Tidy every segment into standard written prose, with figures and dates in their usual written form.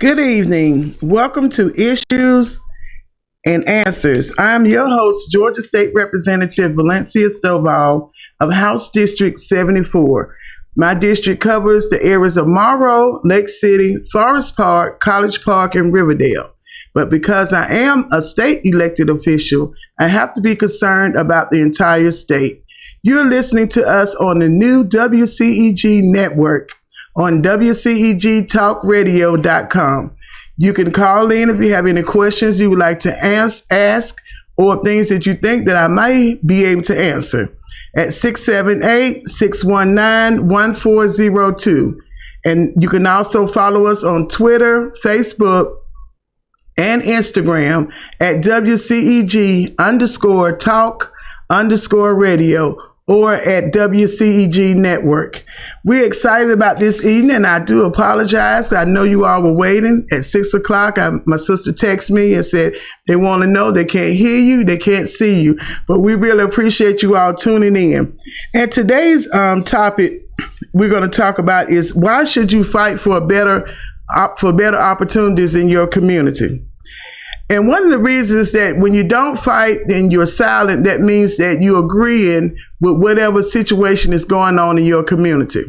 Good evening. Welcome to Issues and Answers. I'm your host, Georgia State Representative Valencia Stovall of House District 74. My district covers the areas of Monroe, Lake City, Forest Park, College Park, and Riverdale. But because I am a state elected official, I have to be concerned about the entire state. You're listening to us on the new WCEG network on WCEGTalkRadio.com. You can call in if you have any questions you would like to ask or things that you think that I might be able to answer at 678-619-1402. And you can also follow us on Twitter, Facebook, and Instagram at WCEG_talk_radio or at WCEG Network. We're excited about this evening, and I do apologize. I know you all were waiting. At 6 o'clock, my sister texted me and said they want to know they can't hear you, they can't see you, but we really appreciate you all tuning in. And today's topic we're going to talk about is why should you fight for better opportunities in your community? And one of the reasons that when you don't fight and you're silent, that means that you're agreeing with whatever situation is going on in your community.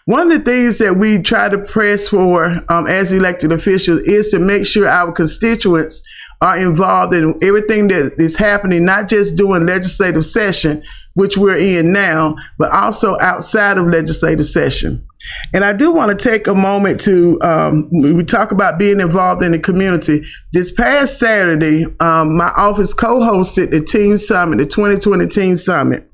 One of the things that we try to press for as elected officials is to make sure our constituents are involved in everything that is happening, not just during legislative session, which we're in now, but also outside of legislative session. And I do want to take a moment to, we talk about being involved in the community. This past Saturday, my office co-hosted the Teen Summit, the 2020 Teen Summit,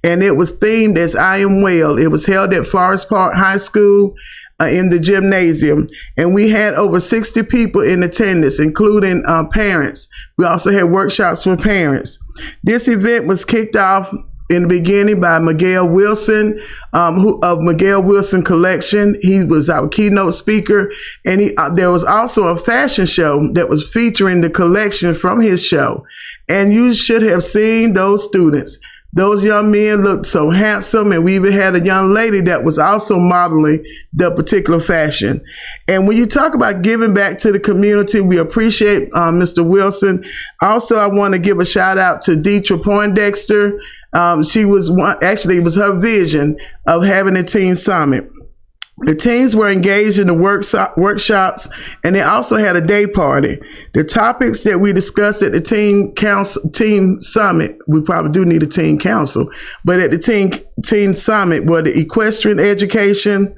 and it was themed as I Am Well. It was held at Forest Park High School in the gymnasium, and we had over 60 people in attendance, including parents. We also had workshops for parents. This event was kicked off in the beginning by Miguel Wilson, of Miguel Wilson Collection. He was our keynote speaker, and there was also a fashion show that was featuring the collection from his show. And you should have seen those students. Those young men looked so handsome, and we even had a young lady that was also modeling the particular fashion. And when you talk about giving back to the community, we appreciate Mr. Wilson. Also, I want to give a shout out to Deetra Poindexter. She was it was her vision of having a teen summit. The teens were engaged in the workshops, and they also had a day party. The topics that we discussed at the teen summit, we probably do need a teen council, but at the teen summit were the equestrian education,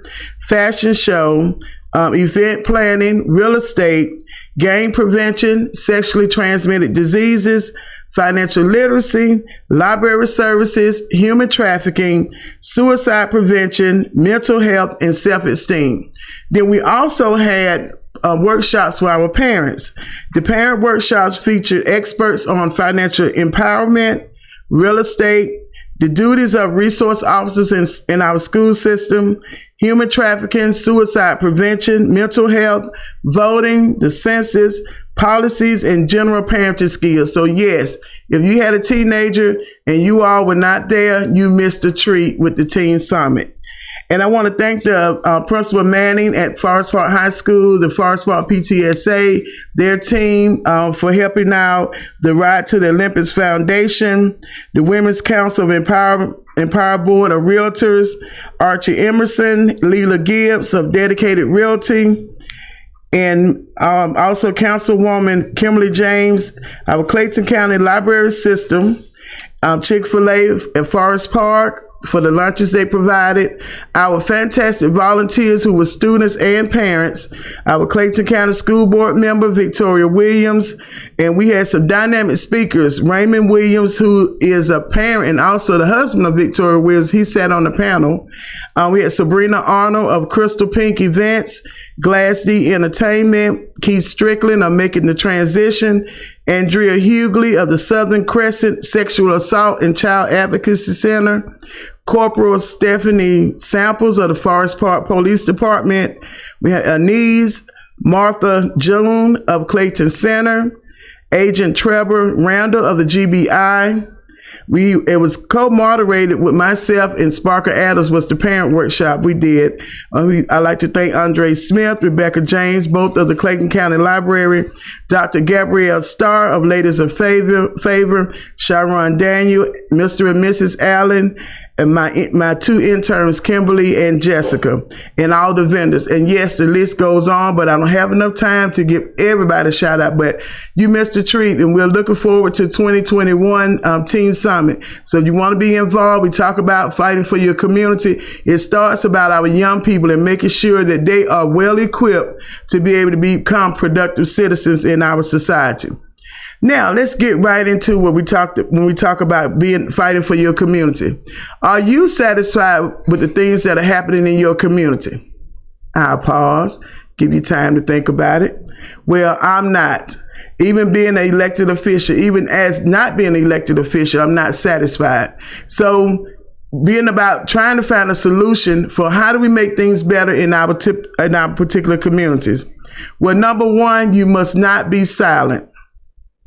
fashion show, event planning, real estate, gang prevention, sexually transmitted diseases, financial literacy, library services, human trafficking, suicide prevention, mental health, and self-esteem. Then we also had workshops for our parents. The parent workshops featured experts on financial empowerment, real estate, the duties of resource officers in our school system, human trafficking, suicide prevention, mental health, voting, the census, policies, and general parenting skills. So yes, if you had a teenager and you all were not there, you missed a treat with the Teen Summit. And I want to thank the Principal Manning at Forest Park High School, the Forest Park PTSA, their team for helping out the Ride to the Olympics Foundation, the Women's Council of Empower Board of Realtors, Archie Emerson, Leela Gibbs of Dedicated Realty, and also Councilwoman Kimberly James, our Clayton County Library System, Chick-fil-A at Forest Park for the lunches they provided, our fantastic volunteers who were students and parents, our Clayton County School Board member, Victoria Williams, and we had some dynamic speakers. Raymond Williams, who is a parent and also the husband of Victoria Williams, he sat on the panel. We had Sabrina Arnold of Crystal Pink Events, Glass D Entertainment, Keith Strickland of Making the Transition, Andrea Hughley of the Southern Crescent Sexual Assault and Child Advocacy Center, Corporal Stephanie Samples of the Forest Park Police Department. We had Anise Martha June of Clayton Center, Agent Trevor Randall of the GBI. It was co-moderated with myself and Sparker Adams was the parent workshop we did. I'd like to thank Andre Smith, Rebecca James, both of the Clayton County Library, Dr. Gabrielle Starr of Ladies of Favor, Sharon Daniel, Mr. and Mrs. Allen, and my two interns, Kimberly and Jessica, and all the vendors. And yes, the list goes on, but I don't have enough time to give everybody a shout out, but you missed a treat, and we're looking forward to 2021 Teen Summit. So if you want to be involved, we talk about fighting for your community. It starts about our young people and making sure that they are well equipped to be able to become productive citizens in our society. Now, let's get right into what when we talk about fighting for your community. Are you satisfied with the things that are happening in your community? I'll pause, give you time to think about it. Well, I'm not. Even being an elected official, even as not being an elected official, I'm not satisfied. So being about trying to find a solution for how do we make things better in our particular communities. Well, number one, you must not be silent.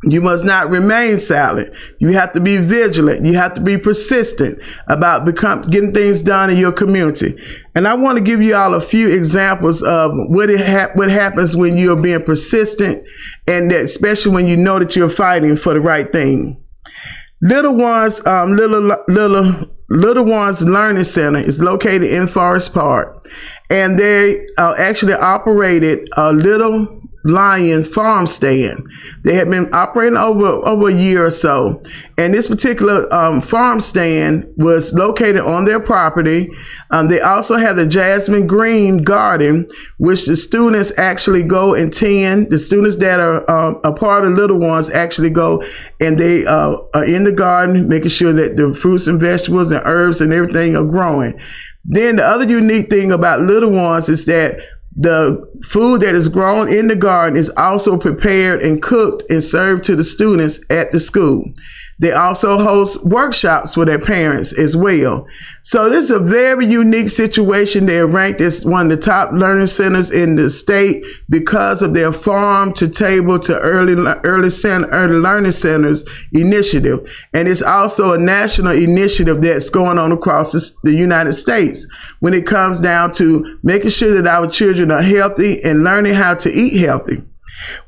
You must not remain silent. You have to be vigilant. You have to be persistent about getting things done in your community. And I want to give you all a few examples of what happens when you're being persistent, and that especially when you know that you're fighting for the right thing. Little Ones Learning Center is located in Forest Park, and they actually operated a Little Lion farm stand. They had been operating over a year or so, and this particular farm stand was located on their property. They also have the Jasmine Green Garden, which the students actually go and tend. The students that are a part of Little Ones actually go and they are in the garden, making sure that the fruits and vegetables and herbs and everything are growing. Then the other unique thing about Little Ones is that the food that is grown in the garden is also prepared and cooked and served to the students at the school. They also host workshops for their parents as well. So this is a very unique situation. They're ranked as one of the top learning centers in the state because of their farm to table to early learning centers initiative. And it's also a national initiative that's going on across the United States when it comes down to making sure that our children are healthy and learning how to eat healthy.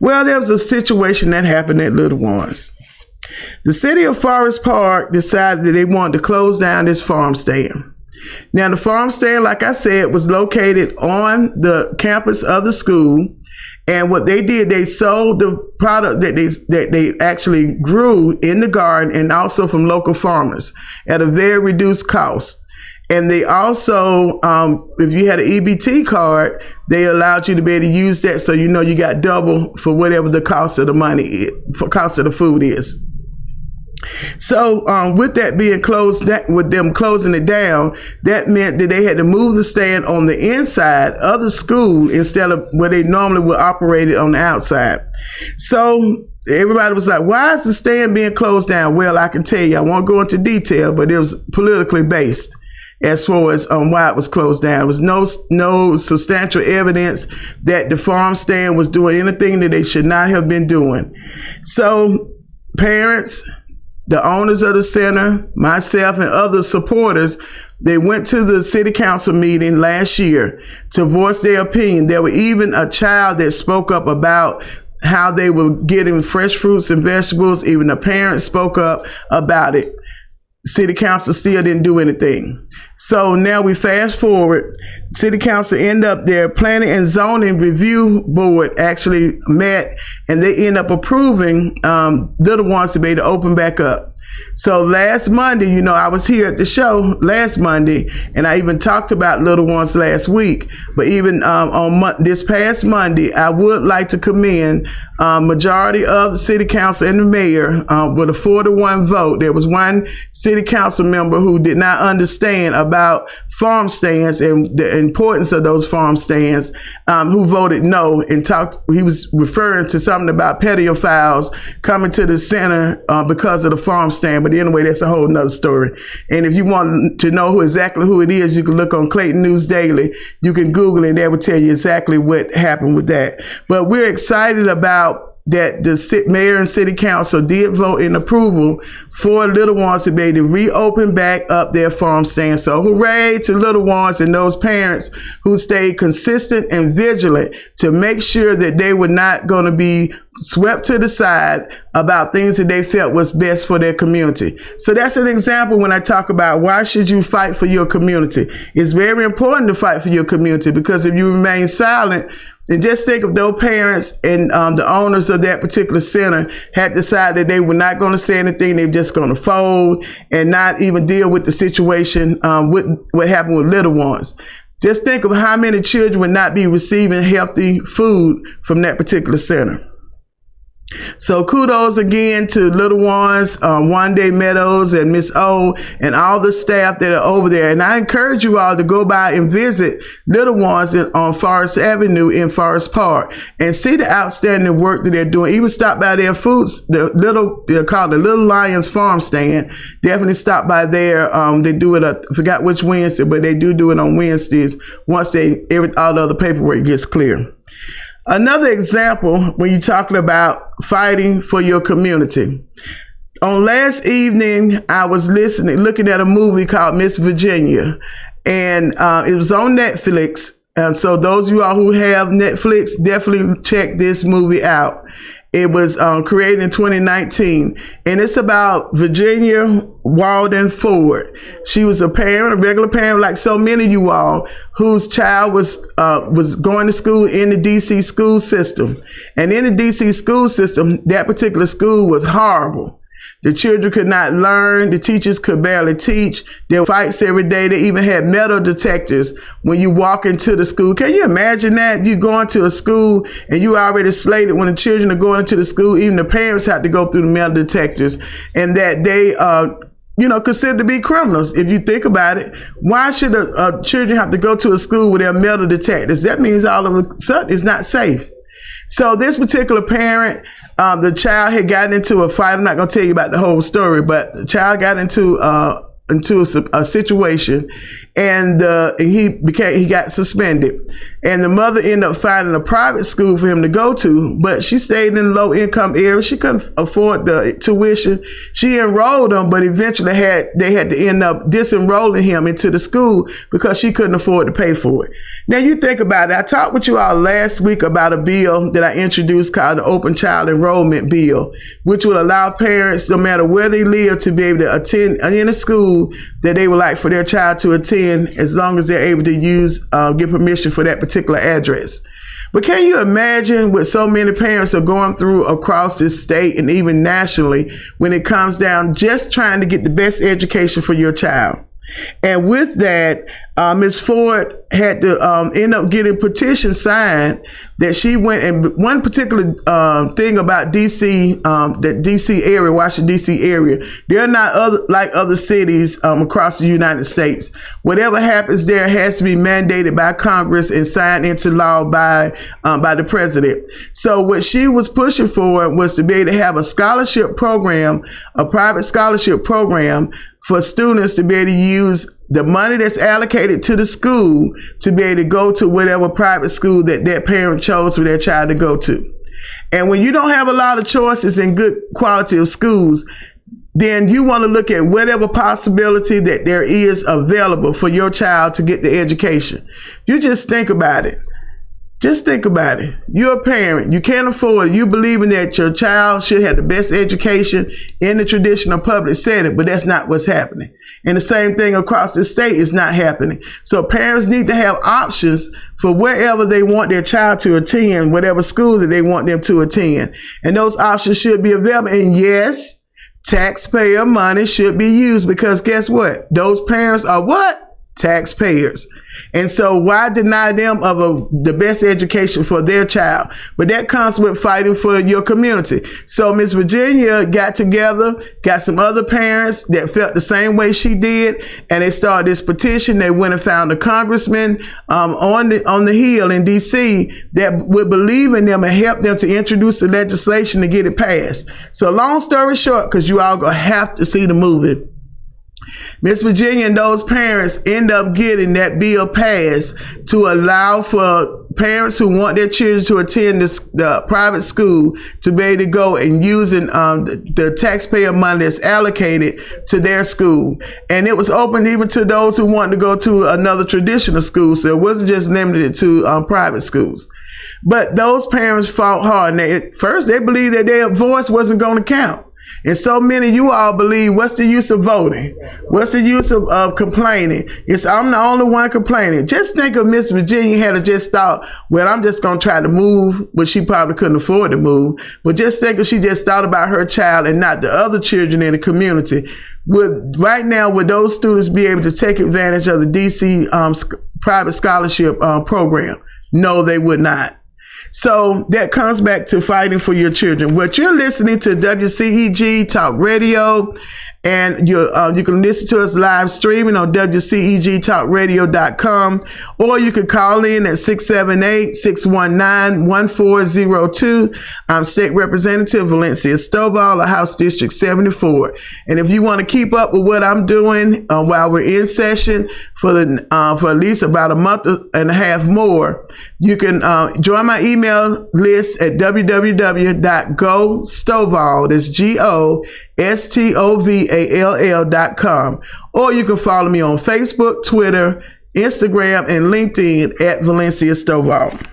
Well, there was a situation that happened at Little Ones. The city of Forest Park decided that they wanted to close down this farm stand. Now, the farm stand, like I said, was located on the campus of the school. And what they did, they sold the product that they actually grew in the garden and also from local farmers at a very reduced cost. And they also, if you had an EBT card, they allowed you to be able to use that, so you know you got double for whatever the cost of the money, for cost of the food is. So with that being closed, with them closing it down, that meant that they had to move the stand on the inside of the school instead of where they normally would operate it on the outside. So everybody was like, why is the stand being closed down? Well, I can tell you, I won't go into detail, but it was politically based as far as why it was closed down. There was no substantial evidence that the farm stand was doing anything that they should not have been doing. So parents, the owners of the center, myself, and other supporters, they went to the city council meeting last year to voice their opinion. There was even a child that spoke up about how they were getting fresh fruits and vegetables. Even the parents spoke up about it. City council still didn't do anything. So now we fast forward. City council end up, their planning and zoning review board actually met, and they end up approving Little Ones to be able to open back up. So last Monday, I was here at the show last Monday, and I even talked about Little Ones last week. But even on this past Monday, I would like to commend majority of the city council and the mayor with a 4-1 vote. There was one city council member who did not understand about farm stands and the importance of those farm stands, who voted no and he was referring to something about pedophiles coming to the center because of the farm stand. But anyway, that's a whole nother story. And if you want to know exactly who it is, you can look on Clayton News Daily. You can Google it, and that will tell you exactly what happened with that. But we're excited about that the mayor and city council did vote in approval for Little Ones to be able to reopen back up their farm stand. So hooray to Little Ones and those parents who stayed consistent and vigilant to make sure that they were not going to be swept to the side about things that they felt was best for their community. So that's an example when I talk about why should you fight for your community. It's very important to fight for your community, because if you remain silent, and just think if those parents and the owners of that particular center had decided they were not going to say anything, they were just going to fold and not even deal with the situation with what happened with Little Ones. Just think of how many children would not be receiving healthy food from that particular center. So kudos again to Little Ones, One Day Meadows and Miss O and all the staff that are over there. And I encourage you all to go by and visit Little Ones on Forest Avenue in Forest Park and see the outstanding work that they're doing. Even stop by their foods, they're called the Little Lions Farm Stand. Definitely stop by there. They do it, I forgot which Wednesday, but they do it on Wednesdays once all the other paperwork gets clear. Another example when you're talking about fighting for your community. On last evening, I was looking at a movie called Miss Virginia, and it was on Netflix. So those of you all who have Netflix, definitely check this movie out. It was created in 2019, and it's about Virginia Walden Ford. She was a parent, a regular parent, like so many of you all, whose child was going to school in the DC school system. And in the DC school system, that particular school was horrible. The children could not learn. The teachers could barely teach. There were fights every day. They even had metal detectors when you walk into the school. Can you imagine that? You go into a school and you already slated when the children are going into the school, even the parents have to go through the metal detectors, and that they considered to be criminals. If you think about it, why should children have to go to a school with their metal detectors? That means all of a sudden it's not safe. So this particular parent, the child had gotten into a fight. I'm not going to tell you about the whole story, but the child got into a situation, and he got suspended. And the mother ended up finding a private school for him to go to, but she stayed in a low income area. She couldn't afford the tuition. She enrolled him, but eventually they had to end up disenrolling him into the school because she couldn't afford to pay for it. Now you think about it. I talked with you all last week about a bill that I introduced called the Open Child Enrollment Bill, which will allow parents, no matter where they live, to be able to attend in a school that they would like for their child to attend, as long as they're able to get permission for that particular address. But can you imagine what so many parents are going through across this state and even nationally when it comes down just trying to get the best education for your child? And with that, Ms. Ford had to end up getting petition signed that she went, and one particular thing about DC, that DC area, Washington DC area, they're not like other cities across the United States. Whatever happens there has to be mandated by Congress and signed into law by the president. So what she was pushing for was to be able to have a scholarship program, a private scholarship program for students to be able to use the money that's allocated to the school to be able to go to whatever private school that their parent chose for their child to go to. And when you don't have a lot of choices in good quality of schools, then you want to look at whatever possibility that there is available for your child to get the education. You just think about it. Just think about it. You're a parent. You can't afford it. You believing that your child should have the best education in the traditional public setting, but that's not what's happening. And the same thing across the state is not happening. So parents need to have options for wherever they want their child to attend, whatever school that they want them to attend. And those options should be available. And yes, taxpayer money should be used, because guess what? Those parents are what? Taxpayers. And so why deny them of the best education for their child? But that comes with fighting for your community. So Miss Virginia got together, got some other parents that felt the same way she did, and they started this petition. They went and found a congressman on the Hill in DC that would believe in them and help them to introduce the legislation to get it passed. So long story short, because you all gonna have to see the movie, Miss Virginia and those parents end up getting that bill passed to allow for parents who want their children to attend the private school to be able to go and using the taxpayer money that's allocated to their school. And it was open even to those who wanted to go to another traditional school. So it wasn't just limited to private schools. But those parents fought hard. And first, they believed that their voice wasn't going to count. And so many of you all believe, what's the use of voting? What's the use of complaining? I'm the only one complaining. Just think of Miss Virginia had to just thought, well, I'm just going to try to move, but she probably couldn't afford to move. But just think if she just thought about her child and not the other children in the community. Right now, would those students be able to take advantage of the DC private scholarship program? No, they would not. So that comes back to fighting for your children. What you're listening to WCEG Talk Radio, and you can listen to us live streaming on WCEGTalkRadio.com, or you can call in at 678-619-1402. I'm State Representative Valencia Stovall of House District 74. And if you want to keep up with what I'm doing while we're in session for at least about a month and a half more, you can join my email list at www.gostovall, that's GOSTOVALL.com. Or you can follow me on Facebook, Twitter, Instagram, and LinkedIn at Valencia Stovall.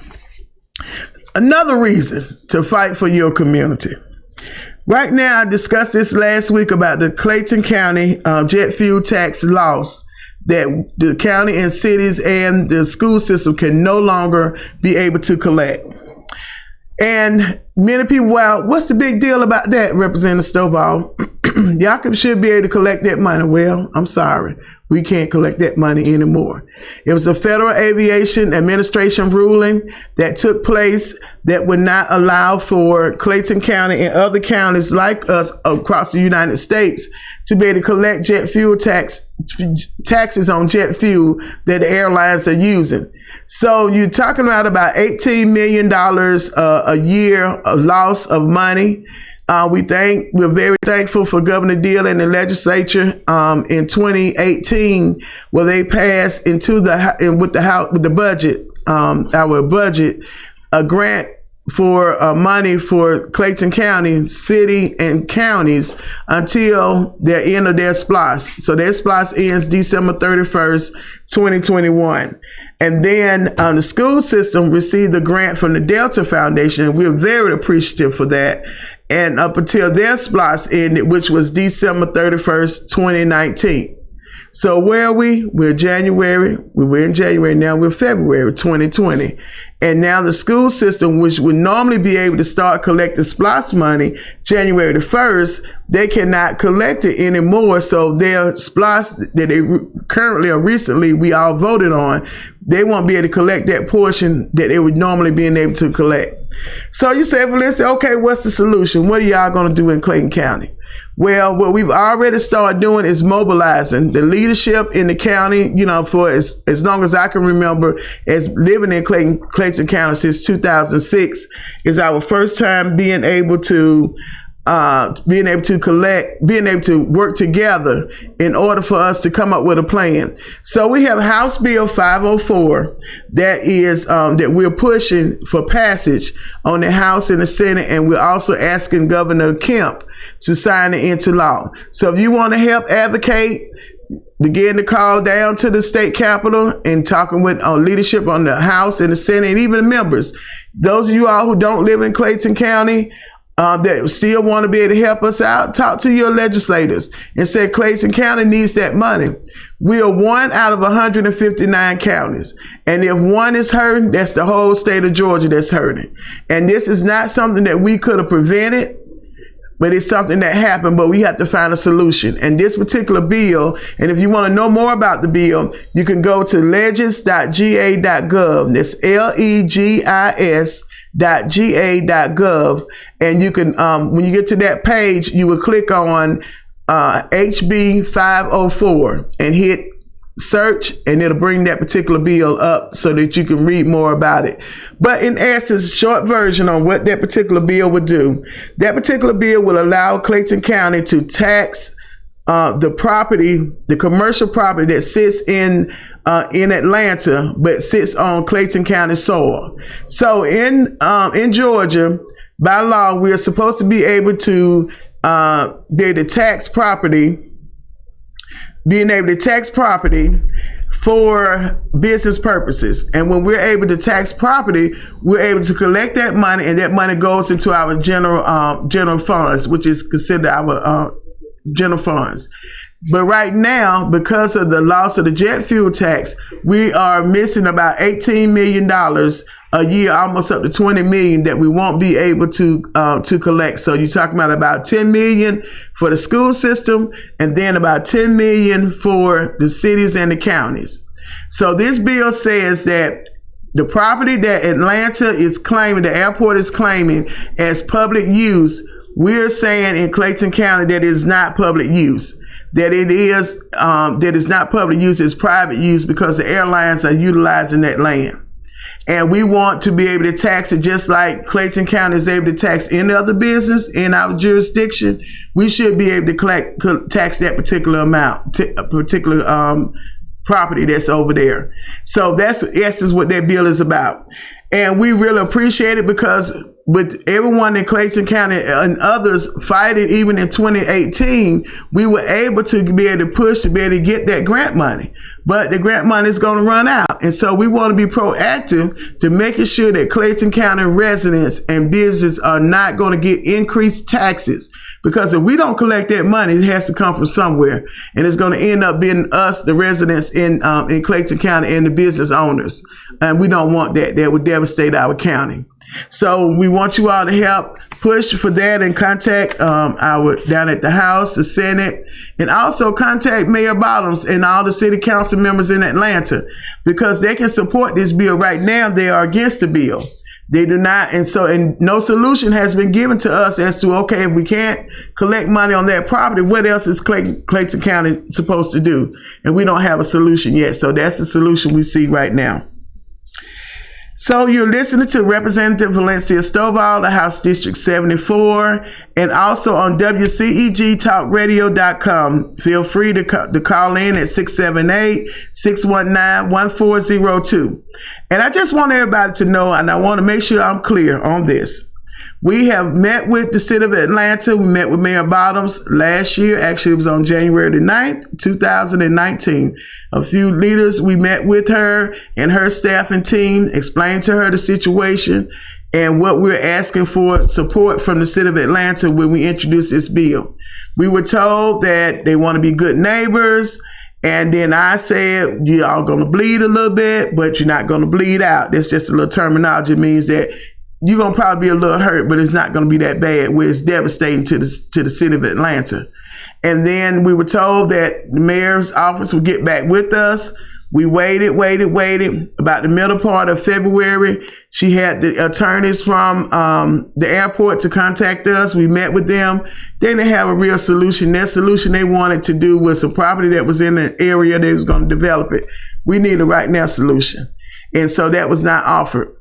Another reason to fight for your community. Right now, I discussed this last week about the Clayton County jet fuel tax loss that the county and cities and the school system can no longer be able to collect. And many people, well, what's the big deal about that, Representative Stovall? Y'all should be able to collect that money. Well, I'm sorry. We can't collect that money anymore. It was a Federal Aviation Administration ruling that took place that would not allow for Clayton County and other counties like us across the United States to be able to collect jet fuel taxes on jet fuel that the airlines are using. So you're talking about $18 million a year of loss of money. We're very thankful for Governor Deal and the legislature in 2018, where they passed with the budget, our budget, a grant for money for Clayton County, city, and counties until the end of their SPLOST. So their SPLOST ends December 31st, 2021. And then the school system received the grant from the Delta Foundation, and we're very appreciative for that. And up until their SPLOST ended, which was December 31st, 2019. So where are we? We're January. We were in January. Now we're February 2020. And now the school system, which would normally be able to start collecting SPLOST money January the 1st, they cannot collect it anymore. So their SPLOST that they currently or recently we all voted on, they won't be able to collect that portion that they would normally be able to collect. So you say, Valencia, okay, what's the solution? What are y'all going to do in Clayton County? Well, what we've already started doing is mobilizing the leadership in the county, for as long as I can remember, as living in Clayton County since 2006, is our first time being able to work together in order for us to come up with a plan. So we have House Bill 504 that we're pushing for passage on the House and the Senate, and we're also asking Governor Kemp to sign it into law. So if you want to help advocate, begin to call down to the state capitol and talking with leadership on the House and the Senate and even the members. Those of you all who don't live in Clayton County, that still want to be able to help us out, talk to your legislators and say Clayton County needs that money. We are one out of 159 counties. And if one is hurting, that's the whole state of Georgia that's hurting. And this is not something that we could have prevented, but it's something that happened, but we have to find a solution. And this particular bill, and if you want to know more about the bill, you can go to legis.ga.gov. That's legis.ga.gov. And you can, when you get to that page, you will click on HB 504 and hit search, and it'll bring that particular bill up so that you can read more about it. But in essence, short version on what that particular bill would do. That particular bill will allow Clayton County to tax the property, the commercial property that sits in Atlanta, but sits on Clayton County soil. So in Georgia, by law, we are supposed to be able to tax property, being able to tax property for business purposes. And when we're able to tax property, we're able to collect that money, and that money goes into our general funds, which is considered our general funds. But right now, because of the loss of the jet fuel tax, we are missing about $18 million a year, almost up to $20 million that we won't be able to collect. So you're talking about $10 million for the school system, and then about $10 million for the cities and the counties. So this bill says that the property that Atlanta is claiming, the airport is claiming as public use, we're saying in Clayton County that it is not public use. That it is that it's not public use, it's private use, because the airlines are utilizing that land. And we want to be able to tax it just like Clayton County is able to tax any other business in our jurisdiction. We should be able to tax that particular amount, a particular property that's over there. So that's what that bill is about. And we really appreciate it, because with everyone in Clayton County and others fighting, even in 2018, we were able to be able to push to be able to get that grant money. But the grant money is going to run out. And so we want to be proactive to making sure that Clayton County residents and businesses are not going to get increased taxes. Because if we don't collect that money, it has to come from somewhere. And it's going to end up being us, the residents in Clayton County, and the business owners. And we don't want that. That would devastate our county. So we want you all to help push for that, and contact our down at the House, the Senate, and also contact Mayor Bottoms and all the city council members in Atlanta, because they can support this bill. Right now, they are against the bill. They do not, and no solution has been given to us as to, okay, if we can't collect money on that property, what else is Clayton County supposed to do? And we don't have a solution yet. So that's the solution we see right now. So you're listening to Representative Valencia Stovall, the House District 74, and also on WCEG talkradio.com. Feel free to call in at 678-619-1402. And I just want everybody to know, and I want to make sure I'm clear on this. We have met with the city of Atlanta. We met with Mayor Bottoms last year. Actually, it was on January the 9th, 2019. A few leaders, we met with her and her staff and team, explained to her the situation and what we're asking for support from the city of Atlanta when we introduced this bill. We were told that they want to be good neighbors. And then I said, you're all going to bleed a little bit, but you're not going to bleed out. That's just a little terminology. It means that you're going to probably be a little hurt, but it's not going to be that bad where it's devastating to the city of Atlanta. And then we were told that the mayor's office would get back with us. We waited. About the middle part of February, she had the attorneys from the airport to contact us. We met with them. They didn't have a real solution. Their solution they wanted to do was a property that was in the area they was going to develop it. We need a right now solution. And so that was not offered.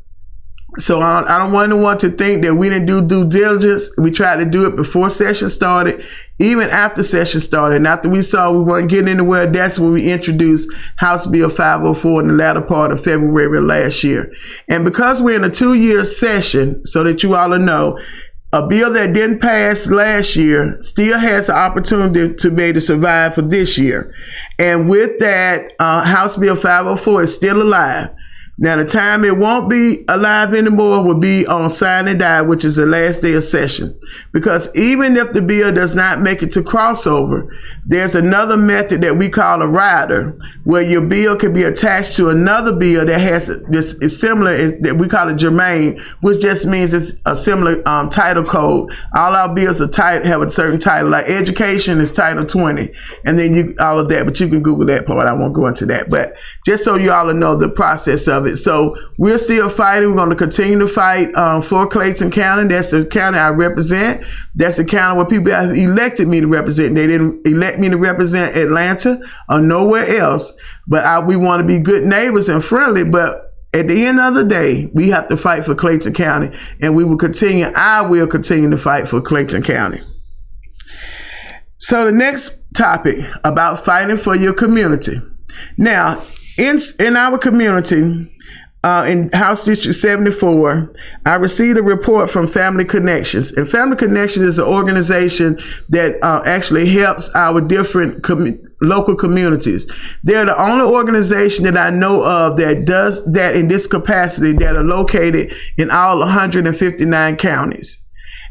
So I don't want anyone to think that we didn't do due diligence. We tried to do it before session started, even after session started. And after we saw we weren't getting anywhere, that's when we introduced House Bill 504 in the latter part of February last year. And because we're in a 2-year session, so that you all know, a bill that didn't pass last year still has an opportunity to be able to survive for this year. And with that, House Bill 504 is still alive. Now, the time it won't be alive anymore will be on sign and die, which is the last day of session. Because even if the bill does not make it to crossover, there's another method that we call a rider, where your bill can be attached to another bill that has this is similar, that we call it germane, which just means it's a similar title code. All our bills are have a certain title, like education is Title 20, and then all of that. But you can Google that part. I won't go into that. But just so you all know the process of it. So we're still fighting. We're going to continue to fight for Clayton County. That's the county I represent. That's the county where people have elected me to represent. They didn't elect me to represent Atlanta or nowhere else. But we want to be good neighbors and friendly. But at the end of the day, we have to fight for Clayton County. And we will continue. I will continue to fight for Clayton County. So the next topic about fighting for your community. Now, in our community, in House District 74, I received a report from Family Connections. And Family Connections is an organization that actually helps our different local communities. They're the only organization that I know of that does that in this capacity, that are located in all 159 counties.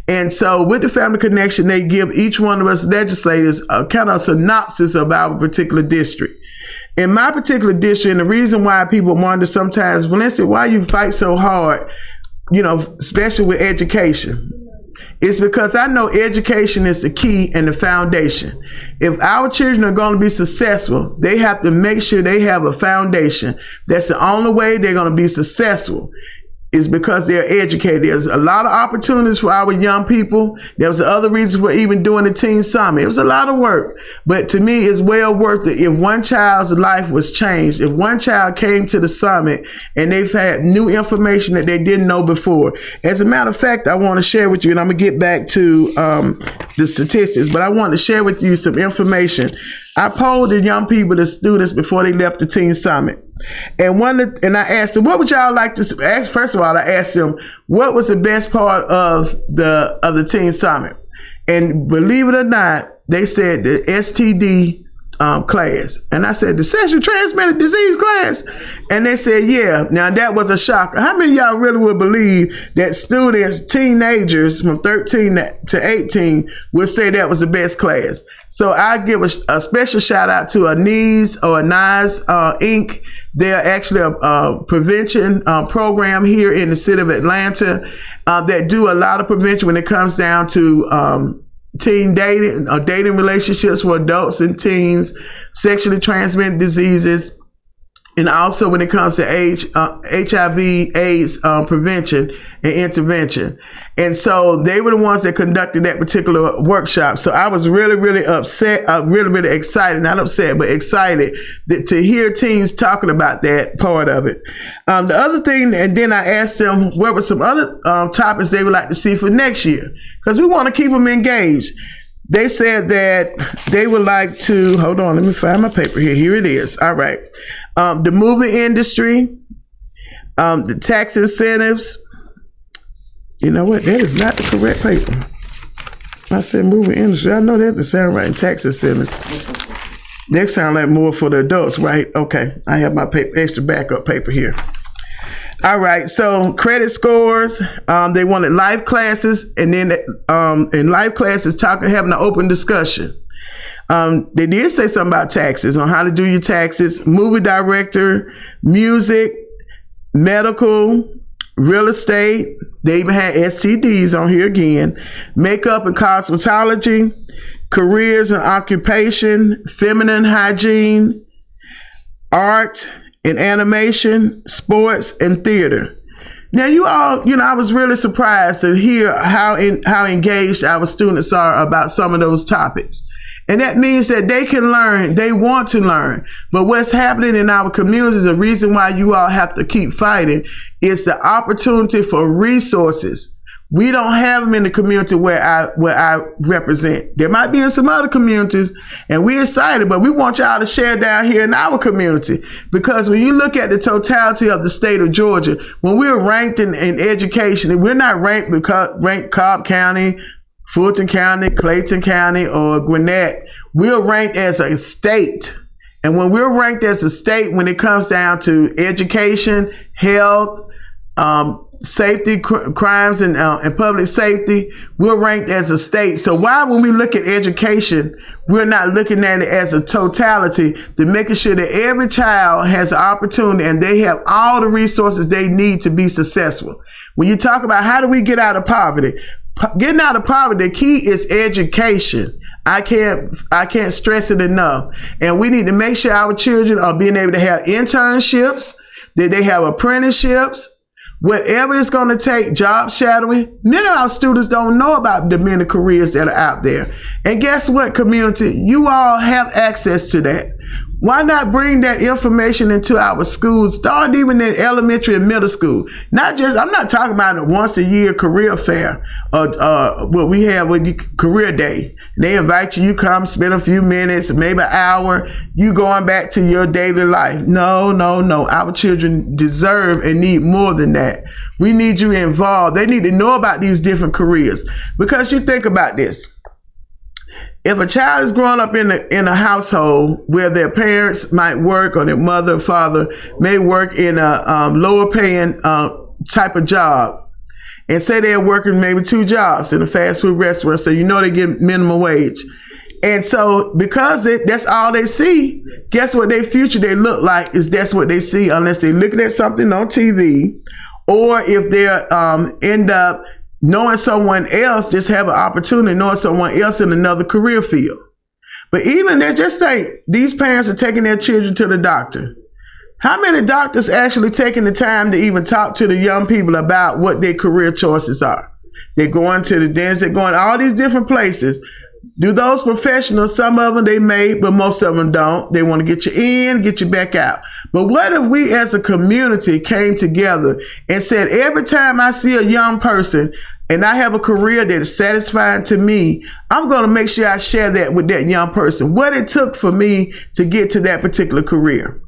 And so with the Family Connection, they give each one of us legislators a kind of synopsis of our particular district. In my particular district, and the reason why people wonder sometimes, Valencia, why you fight so hard, especially with education, it's because I know education is the key and the foundation. If our children are going to be successful, they have to make sure they have a foundation. That's the only way they're going to be successful, is because they're educated. There's a lot of opportunities for our young people. There was other reasons for even doing the Teen Summit. It was a lot of work, but to me, it's well worth it if one child's life was changed, if one child came to the summit and they've had new information that they didn't know before. As a matter of fact, I want to share with you, and I'm going to get back to the statistics, but I want to share with you some information. I polled the young people, the students, before they left the Teen Summit. And I asked them, what would y'all like to ask? First of all, I asked them, what was the best part of the Teen Summit? And believe it or not, they said the STD class. And I said, the sexually transmitted disease class? And they said, yeah. Now that was a shocker. How many of y'all really would believe that students, teenagers from 13 to 18 would say that was the best class? So I give a special shout out to NIS Inc. They're actually a prevention program here in the city of Atlanta that do a lot of prevention when it comes down to teen dating or dating relationships for adults and teens, sexually transmitted diseases, and also when it comes to HIV/AIDS prevention and intervention. And so they were the ones that conducted that particular workshop. So I was really, really upset, really excited, not upset, but excited to hear teens talking about that part of it. The other thing, and then I asked them what were some other topics they would like to see for next year, because we want to keep them engaged. They said that they would like to, hold on, let me find my paper here. Here it is. All right. The movie industry, the tax incentives. You know what? That is not the correct paper. I said movie industry. I know that doesn't sound right. Tax incentives. That sound like more for the adults, right? Okay. I have my paper, extra backup paper here. All right. So credit scores. They wanted life classes, and then in life classes, having an open discussion. They did say something about taxes, on how to do your taxes. Movie director, music, medical, real estate. They even had STDs on here again. Makeup and cosmetology, careers and occupation, feminine hygiene, art and animation, sports and theater. Now you all, I was really surprised to hear how engaged our students are about some of those topics. And that means that they can learn, they want to learn. But what's happening in our communities, the reason why you all have to keep fighting, is the opportunity for resources. We don't have them in the community where I represent. There might be in some other communities, and we're excited, but we want y'all to share down here in our community. Because when you look at the totality of the state of Georgia, when we're ranked in education, we're not ranked Cobb County, Fulton County, Clayton County, or Gwinnett. We're ranked as a state. And when we're ranked as a state, when it comes down to education, health, safety, crimes, and public safety, we're ranked as a state. So why, when we look at education, we're not looking at it as a totality, to making sure that every child has an opportunity and they have all the resources they need to be successful. When you talk about how do we get out of poverty, getting out of poverty, the key is education. I can't stress it enough. And we need to make sure our children are being able to have internships, that they have apprenticeships, whatever it's going to take, job shadowing. Many of our students don't know about the many careers that are out there. And guess what, community? You all have access to that. Why not bring that information into our schools? Start even in elementary and middle school. I'm not talking about a once a year career fair or what we have with the career day. They invite you, you come spend a few minutes, maybe an hour, you going back to your daily life. No. Our children deserve and need more than that. We need you involved. They need to know about these different careers. Because you think about this. If a child is growing up in a household where their parents might work or their mother or father may work in a lower paying type of job, and say they're working maybe 2 jobs in a fast food restaurant, so you know they get minimum wage. And so because that's all they see, guess what their future they look like is that's what they see unless they're looking at something on TV, or if they're end up knowing someone else, just have an opportunity knowing someone else in another career field. But even they just say these parents are taking their children to the doctor. How many doctors actually taking the time to even talk to the young people about what their career choices are? They're going to the dentist, they're going to all these different places. Do those professionals, some of them they may, but most of them don't. They want to get you in, get you back out. But what if we as a community came together and said, every time I see a young person and I have a career that is satisfying to me, I'm going to make sure I share that with that young person, what it took for me to get to that particular career.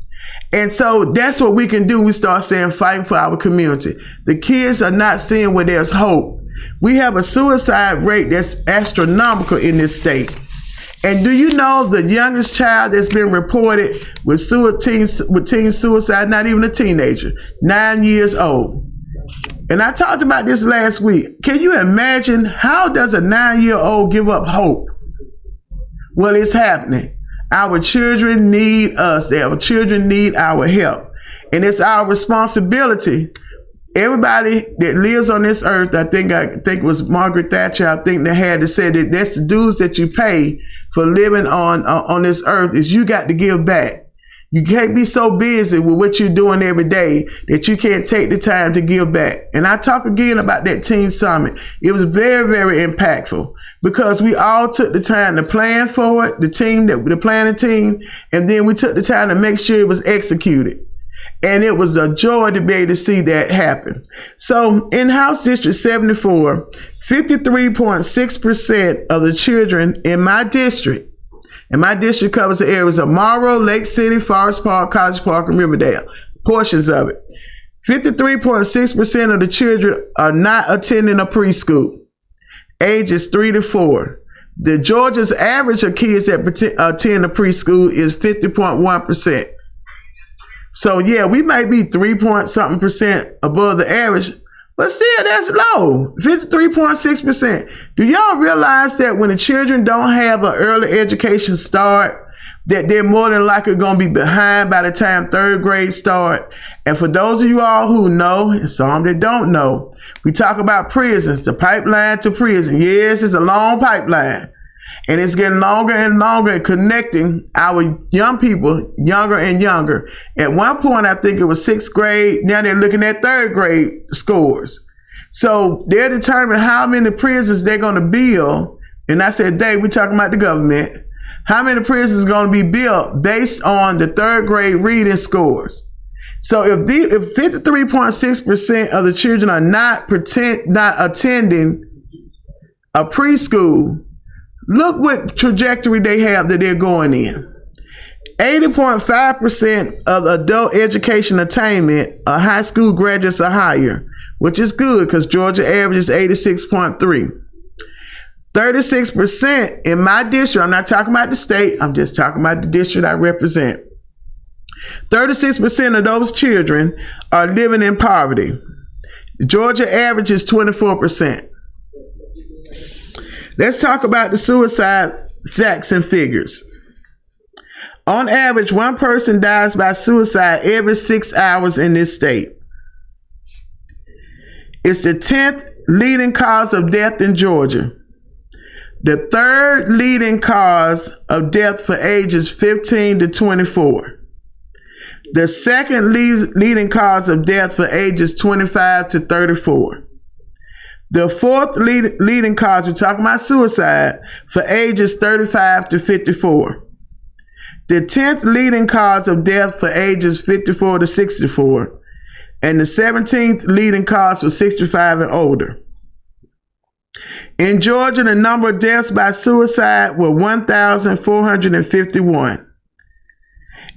And so that's what we can do. We start saying fighting for our community. The kids are not seeing where there's hope. We have a suicide rate that's astronomical in this state. And do you know the youngest child that's been reported with teen suicide, not even a teenager, 9 years old? And I talked about this last week. Can you imagine how does a 9-year-old give up hope? Well, it's happening. Our children need us. Our children need our help. And it's our responsibility. Everybody that lives on this earth, I think it was Margaret Thatcher, I think they had to say that that's the dues that you pay for living on this earth is you got to give back. You can't be so busy with what you're doing every day that you can't take the time to give back. And I talk again about that teen summit. It was very, very impactful because we all took the time to plan for it, the planning team, and then we took the time to make sure it was executed. And it was a joy to be able to see that happen. So in House District 74, 53.6% of the children in my district, and my district covers the areas of Morrow, Lake City, Forest Park, College Park, and Riverdale, portions of it. 53.6% of the children are not attending a preschool, ages 3 to 4. The Georgia's average of kids that attend a preschool is 50.1%. So yeah, we might be 3-point-something% above the average, but still that's low, 53.6%. Do y'all realize that when the children don't have an early education start, that they're more than likely going to be behind by the time 3rd grade start? And for those of you all who know, and some that don't know, we talk about prisons, the pipeline to prison. Yes, it's a long pipeline. And it's getting longer and longer and connecting our young people younger and younger. At one point, I think it was 6th grade. Now they're looking at 3rd grade scores. So they're determining how many prisons they're going to build. And I said, we're talking about the government. How many prisons are going to be built based on the 3rd grade reading scores? So if 53.6% of the children are not attending a preschool, look what trajectory they have that they're going in. 80.5% of adult education attainment are high school graduates or higher, which is good because Georgia average is 86.3. 36% in my district, I'm not talking about the state, I'm just talking about the district I represent. 36% of those children are living in poverty. Georgia average is 24%. Let's talk about the suicide facts and figures. On average, one person dies by suicide every 6 hours in this state. It's the 10th leading cause of death in Georgia. The 3rd leading cause of death for ages 15 to 24. The 2nd leading cause of death for ages 25 to 34. The 4th leading cause, we're talking about suicide, for ages 35 to 54. the 10th leading cause of death for ages 54 to 64, and the 17th leading cause for 65 and older. In Georgia, the number of deaths by suicide were 1,451.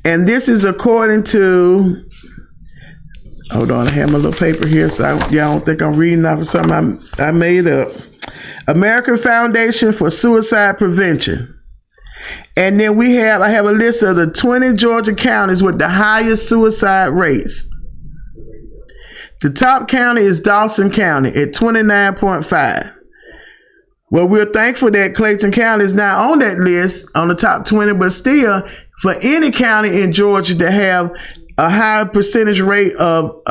And this is according to, hold on, I have my little paper here, so y'all don't think I'm reading off of something I made up. American Foundation for Suicide Prevention. And then I have a list of the 20 Georgia counties with the highest suicide rates. The top county is Dawson County at 29.5. Well, we're thankful that Clayton County is not on that list, on the top 20, but still, for any county in Georgia to have a high percentage rate of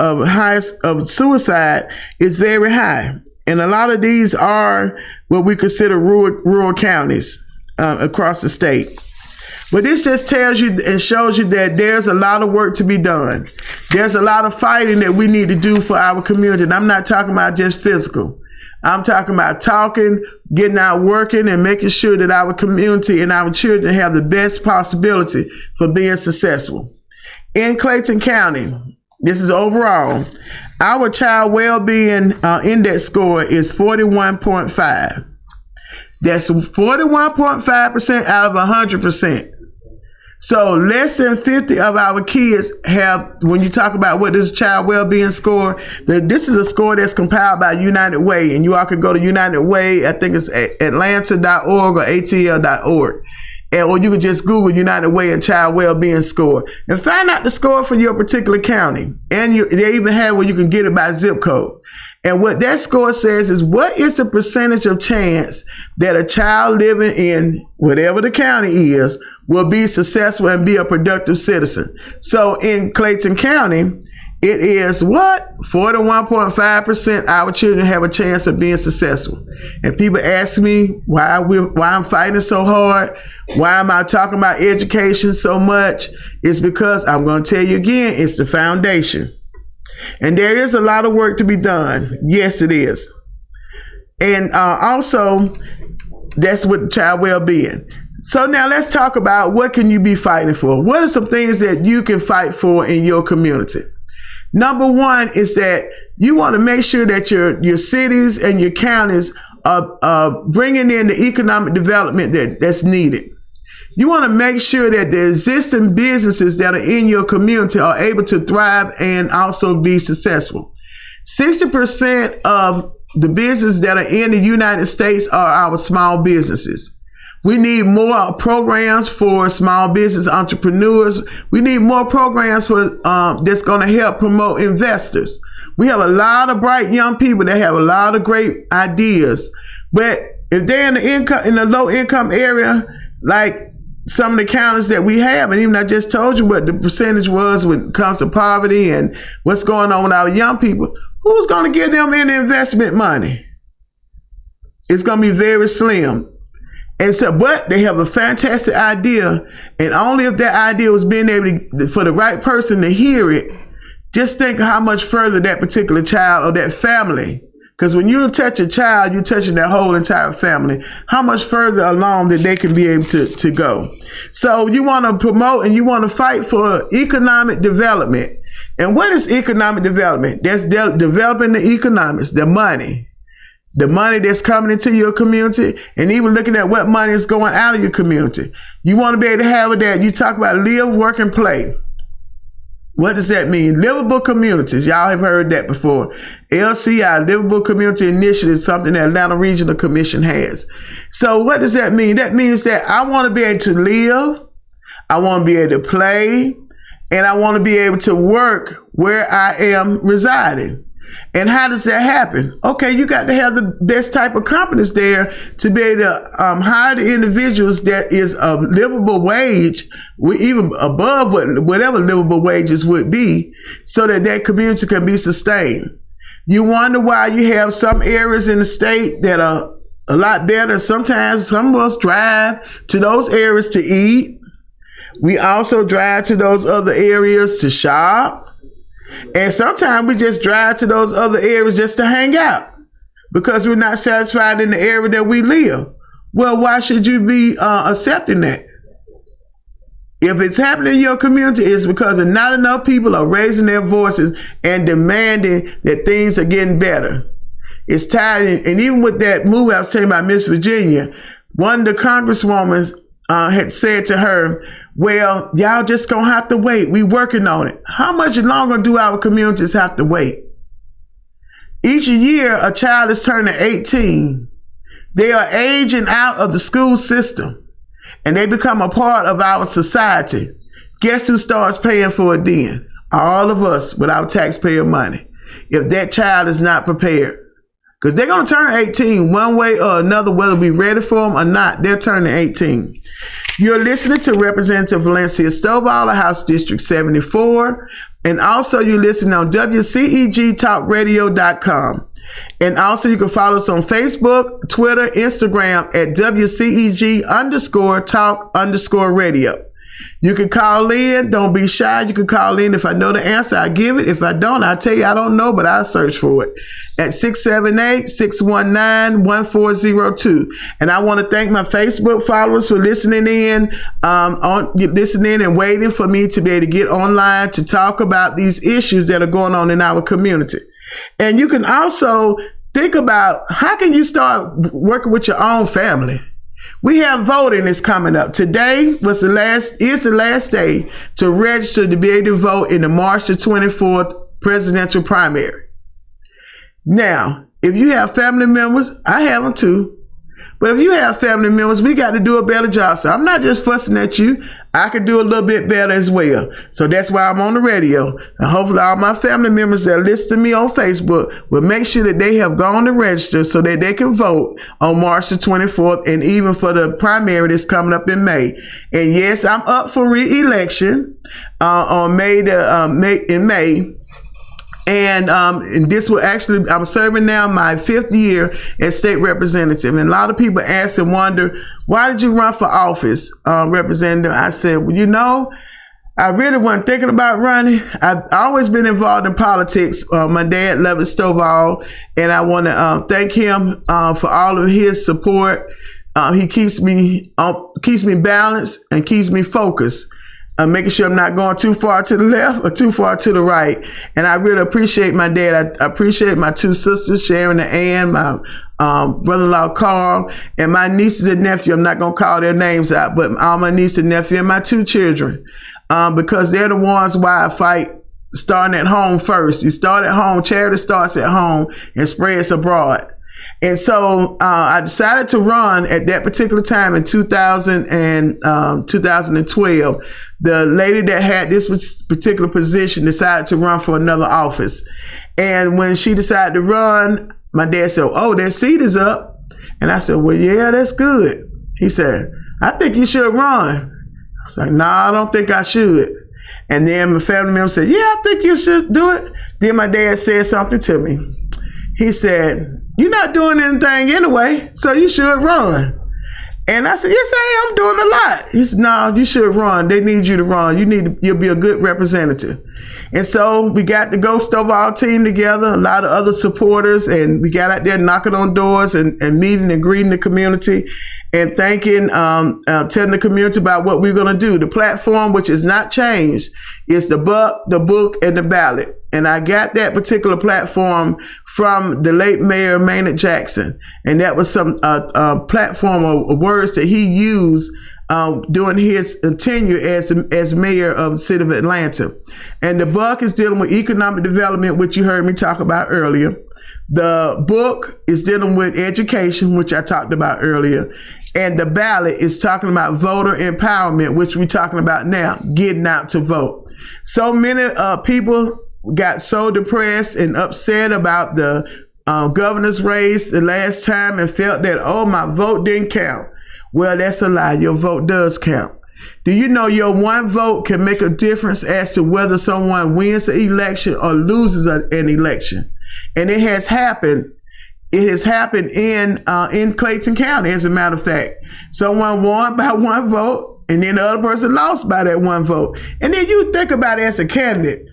suicide is very high. And a lot of these are what we consider rural counties across the state. But this just tells you and shows you that there's a lot of work to be done. There's a lot of fighting that we need to do for our community. And I'm not talking about just physical. I'm talking about talking, getting out working, and making sure that our community and our children have the best possibility for being successful. In Clayton County, this is overall, our child well-being index score is 41.5. That's 41.5% out of 100%. So less than 50 of our kids have, when you talk about what is child well-being score, this is a score that's compiled by United Way, and you all can go to United Way, I think it's atlanta.org or atl.org. Or you can just Google United Way and Child Wellbeing Score and find out the score for your particular county. And they even have where you can get it by zip code. And what that score says is, what is the percentage of chance that a child living in whatever the county is will be successful and be a productive citizen? So in Clayton County, it is what? 41.5% our children have a chance of being successful. And people ask me why I'm fighting so hard. Why am I talking about education so much? It's because I'm going to tell you again, it's the foundation. And there is a lot of work to be done. Yes, it is. And also, that's with child well-being. So now let's talk about what can you be fighting for? What are some things that you can fight for in your community? Number one is that you want to make sure that your cities and your counties are bringing in the economic development that's needed. You want to make sure that the existing businesses that are in your community are able to thrive and also be successful. 60% of the businesses that are in the United States are our small businesses. We need more programs for small business entrepreneurs. We need more programs for that's going to help promote investors. We have a lot of bright young people that have a lot of great ideas, but if they're in the low income area, like some of the counties that we have, and even I just told you what the percentage was when it comes to poverty and what's going on with our young people, who's going to give them any investment money? It's going to be very slim. And so, but they have a fantastic idea, and only if that idea was being able to, for the right person to hear it, just think how much further that particular child or that family, because when you touch a child, you're touching that whole entire family, how much further along that they can be able to go. So you want to promote and you want to fight for economic development. And what is economic development? That's developing the economics, the money that's coming into your community, and even looking at what money is going out of your community. You want to be able to have it that you talk about live, work, and play. What does that mean? Livable communities. Y'all have heard that before. LCI, Livable Community Initiative, is something that Atlanta Regional Commission has. So what does that mean? That means that I want to be able to live, I want to be able to play, and I want to be able to work where I am residing. And how does that happen? Okay, you got to have the best type of companies there to be able to hire the individuals that is a livable wage, even above whatever livable wages would be, so that that community can be sustained. You wonder why you have some areas in the state that are a lot better. Sometimes some of us drive to those areas to eat. We also drive to those other areas to shop. And sometimes we just drive to those other areas just to hang out because we're not satisfied in the area that we live. Well, why should you be accepting that? If it's happening in your community, it's because not enough people are raising their voices and demanding that things are getting better. It's time, and even with that movie I was telling you about Miss Virginia, one of the congresswomen had said to her, well, y'all just gonna have to wait. We working on it. How much longer do our communities have to wait? Each year, a child is turning 18. They are aging out of the school system, and they become a part of our society. Guess who starts paying for it then? All of us with our taxpayer money. If that child is not prepared. Because they're going to turn 18 one way or another, whether we ready for them or not. They're turning 18. You're listening to Representative Valencia Stovall, House District 74. And also you're listening on WCEGTalkRadio.com. And also you can follow us on Facebook, Twitter, Instagram at WCEG_talk_radio. You can call in. Don't be shy. You can call in. If I know the answer, I give it. If I don't, I'll tell you I don't know, but I'll search for it at 678-619-1402. And I want to thank my Facebook followers for listening in, listening and waiting for me to be able to get online to talk about these issues that are going on in our community. And you can also think about how can you start working with your own family. We have voting is coming up. Today is the last day to register to be able to vote in the March the 24th presidential primary. Now, if you have family members, I have them too. But if you have family members, we got to do a better job. So I'm not just fussing at you. I could do a little bit better as well. So that's why I'm on the radio. And hopefully all my family members that listen to me on Facebook will make sure that they have gone to register so that they can vote on March the 24th and even for the primary that's coming up in May. And yes, I'm up for re-election on May. And this will actually, I'm serving now my 5th year as state representative. And a lot of people ask and wonder, why did you run for office, representative? I said, well, you know, I really wasn't thinking about running. I've always been involved in politics. My dad, Valencia Stovall, and I want to thank him for all of his support. He keeps me balanced and keeps me focused. Making sure I'm not going too far to the left or too far to the right. And I really appreciate my dad. I appreciate my 2 sisters, Sharon and Ann, my brother-in-law, Carl, and my nieces and nephew. I'm not going to call their names out, but all my nieces and nephew and my 2 children, because they're the ones why I fight starting at home first. You start at home, charity starts at home and spreads abroad. And so I decided to run at that particular time in 2012. The lady that had this particular position decided to run for another office. And when she decided to run, my dad said, oh, that seat is up. And I said, well, yeah, that's good. He said, I think you should run. I was like, no, I don't think I should. And then my family member said, yeah, I think you should do it. Then my dad said something to me. He said, you're not doing anything anyway, so you should run. And I said, yes, I am doing a lot. He said, no, you should run. They need you to run. You'll be a good representative. And so we got the Go Stovall team together, a lot of other supporters, and we got out there knocking on doors and meeting and greeting the community and thanking, telling the community about what we're going to do. The platform, which is not changed, is the book, and the ballot. And I got that particular platform from the late Mayor Maynard Jackson. And that was some platform of words that he used during his tenure as mayor of the city of Atlanta. And the book is dealing with economic development, which you heard me talk about earlier. The book is dealing with education, which I talked about earlier. And the ballot is talking about voter empowerment, which we're talking about now, getting out to vote. So many people got so depressed and upset about the governor's race the last time and felt that, oh, my vote didn't count. Well, that's a lie. Your vote does count. Do you know your one vote can make a difference as to whether someone wins the election or loses an election? And it has happened. It has happened in Clayton County, as a matter of fact. Someone won by one vote, and then the other person lost by that one vote. And then you think about it as a candidate.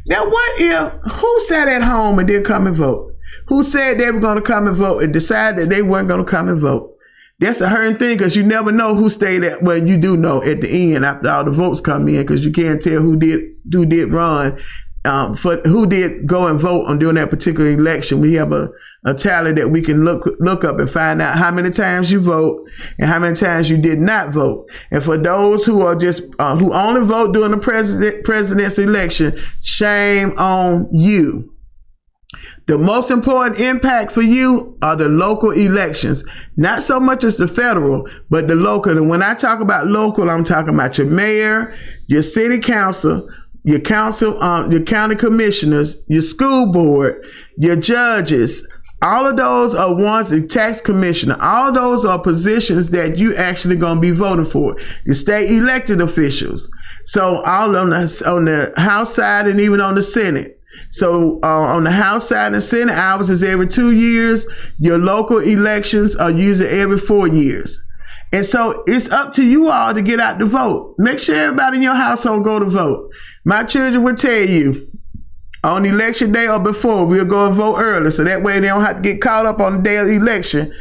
Now, what if, who sat at home and didn't come and vote? Who said they were going to come and vote and decided that they weren't going to come and vote? That's a hurting thing because you never know who stayed at. Well, you do know at the end after all the votes come in because you can't tell who did run, for who did go and vote on during that particular election. We have a tally that we can look up and find out how many times you vote and how many times you did not vote. And for those who are just who only vote during the president's election, shame on you. The most important impact for you are the local elections, not so much as the federal, but the local. And when I talk about local, I'm talking about your mayor, your city council, your county commissioners, your school board, your judges. All of those are ones, the tax commissioner, all of those are positions that you actually going to be voting for. The state elected officials. So all on the House side and even on the Senate. So on the House side and Senate, ours is every 2 years. Your local elections are usually every 4 years. And so it's up to you all to get out to vote. Make sure everybody in your household go to vote. My children will tell you on election day or before, we'll go and vote early. So that way they don't have to get caught up on the day of the election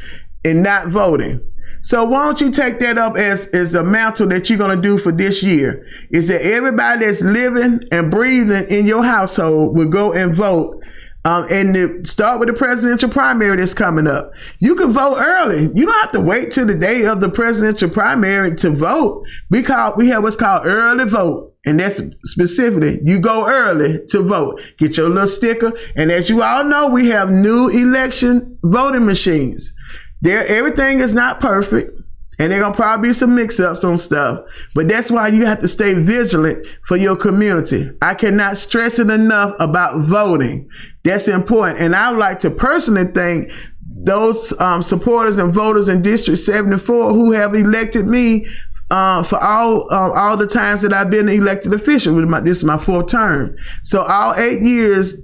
and not voting. So why don't you take that up as a mantle that you're going to do for this year, is that everybody that's living and breathing in your household will go and vote. And start with the presidential primary that's coming up. You can vote early. You don't have to wait till the day of the presidential primary to vote. We have what's called early vote. And that's specifically, you go early to vote. Get your little sticker. And as you all know, we have new election voting machines. Everything is not perfect, and there are going to probably be some mix-ups on stuff, but that's why you have to stay vigilant for your community. I cannot stress it enough about voting. That's important, and I would like to personally thank those supporters and voters in District 74 who have elected me for all the times that I've been an elected official. This is my 4th term. So all 8 years,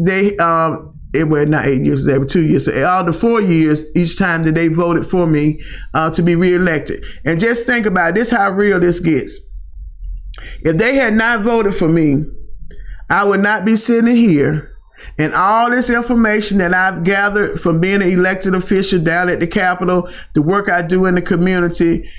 well, not 8 years, every 2 years. So all the 4 years, each time that they voted for me to be reelected. And just think about this, how real this gets. If they had not voted for me, I would not be sitting here. And all this information that I've gathered from being an elected official down at the Capitol, the work I do in the community,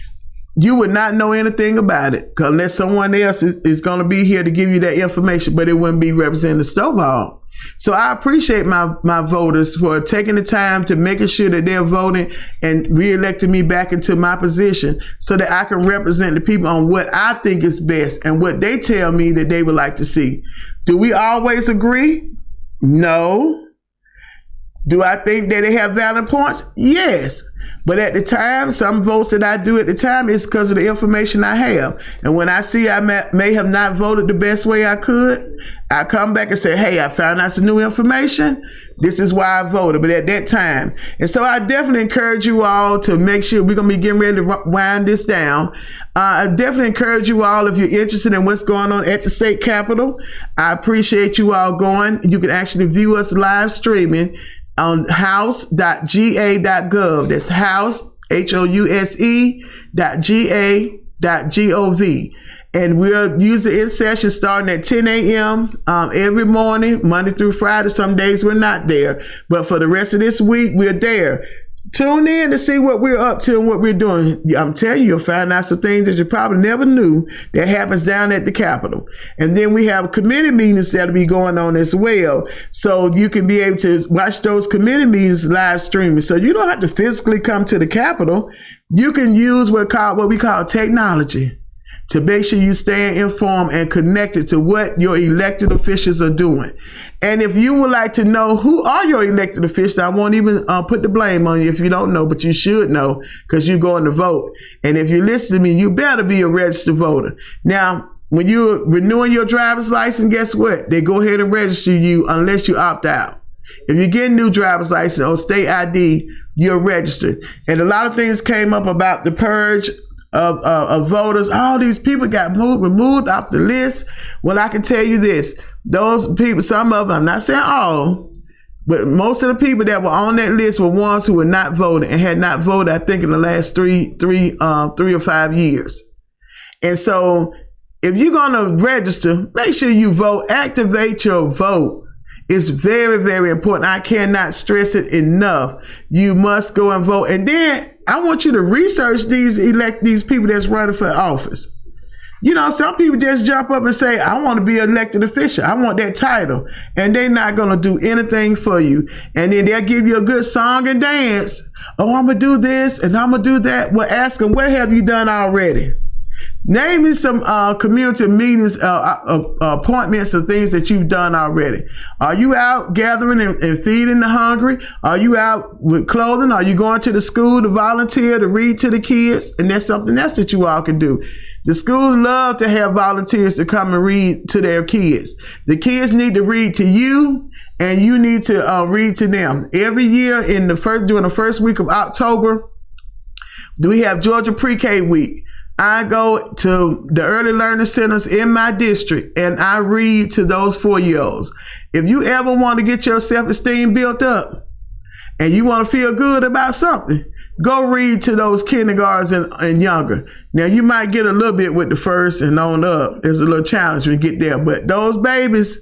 you would not know anything about it unless someone else is going to be here to give you that information, but it wouldn't be Representative Stovall. So I appreciate my voters for taking the time to making sure that they're voting and re-electing me back into my position so that I can represent the people on what I think is best and what they tell me that they would like to see. Do we always agree? No. Do I think that they have valid points? Yes. But at the time, some votes that I do at the time is because of the information I have. And when I see I may have not voted the best way I could, I come back and say, hey, I found out some new information. This is why I voted, but at that time. And so I definitely encourage you all to make sure we're going to be getting ready to wind this down. I definitely encourage you all, if you're interested in what's going on at the state capitol, I appreciate you all going. You can actually view us live streaming on house.ga.gov. That's house, house.ga.gov. And we're usually in session starting at 10 a.m. Every morning, Monday through Friday. Some days we're not there. But for the rest of this week, we're there. Tune in to see what we're up to and what we're doing. I'm telling you, you'll find out some things that you probably never knew that happens down at the Capitol. And then we have committee meetings that'll be going on as well. So you can be able to watch those committee meetings live streaming. So you don't have to physically come to the Capitol. You can use what we call technology to make sure you stay informed and connected to what your elected officials are doing. And if you would like to know who are your elected officials, I won't even put the blame on you if you don't know, but you should know because you're going to vote. And if you listen to me, you better be a registered voter. Now, when you're renewing your driver's license, guess what? They go ahead and register you unless you opt out. If you get a new driver's license or state ID, you're registered. And a lot of things came up about the purge of voters. All these people got removed off the list. Well, I can tell you this. Those people, some of them, I'm not saying all, but most of the people that were on that list were ones who were not voting and had not voted, I think, in the last three or 5 years. And so if you're going to register, make sure you vote, activate your vote. It's very, very important. I cannot stress it enough. You must go and vote. And then I want you to research these people that's running for office. You know, some people just jump up and say, I want to be an elected official. I want that title. And they're not going to do anything for you. And then they'll give you a good song and dance. Oh, I'm going to do this and I'm going to do that. Well, ask them, what have you done already? Name me some community meetings, appointments or things that you've done already. Are you out gathering and feeding the hungry? Are you out with clothing? Are you going to the school to volunteer to read to the kids? And that's something else that you all can do. The schools love to have volunteers to come and read to their kids. The kids need to read to you, and you need to read to them. Every year during the first week of October, we have Georgia Pre-K Week. I go to the early learning centers in my district and I read to those 4-year-olds. If you ever want to get your self-esteem built up and you want to feel good about something, go read to those kindergartens and younger. Now you might get a little bit with the first and on up. There's a little challenge when you get there, but those babies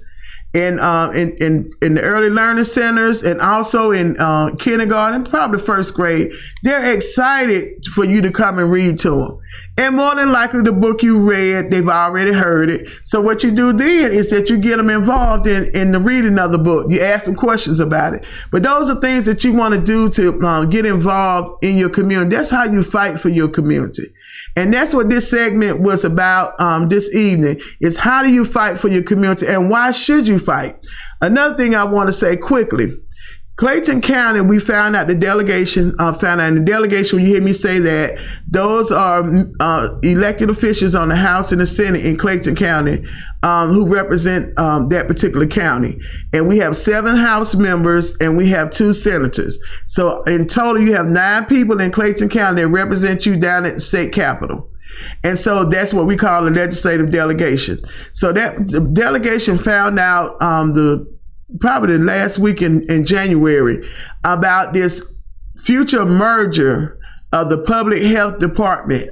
in the early learning centers and also in kindergarten, probably first grade, they're excited for you to come and read to them. And more than likely the book you read, they've already heard it. So what you do then is that you get them involved in the reading of the book. You ask them questions about it. But those are things that you want to do to get involved in your community. That's how you fight for your community. And that's what this segment was about this evening, is how do you fight for your community and why should you fight? Another thing I want to say quickly, Clayton County, we found out in the delegation, when you hear me say that, those are elected officials on the House and the Senate in Clayton County who represent that particular county. And we have 7 House members and we have 2 senators. So in total, you have 9 people in Clayton County that represent you down at the state capitol. And so that's what we call a legislative delegation. So that delegation found out probably the last week in January about this future merger of the public health department.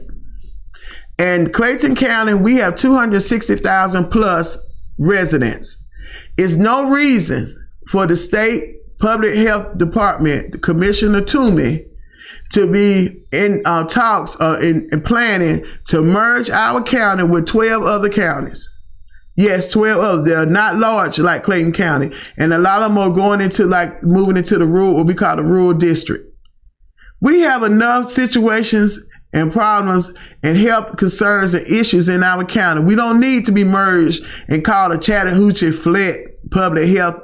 And Clayton County, we have 260,000 plus residents. It's no reason for the state public health department, Commissioner Toomey, to be in talks in planning to merge our county with 12 other counties. Yes, 12 others. They're not large like Clayton County. And a lot of them are going into moving into the rural, what we call the rural district. We have enough situations and problems and health concerns and issues in our county. We don't need to be merged and called a Chattahoochee Flat Public Health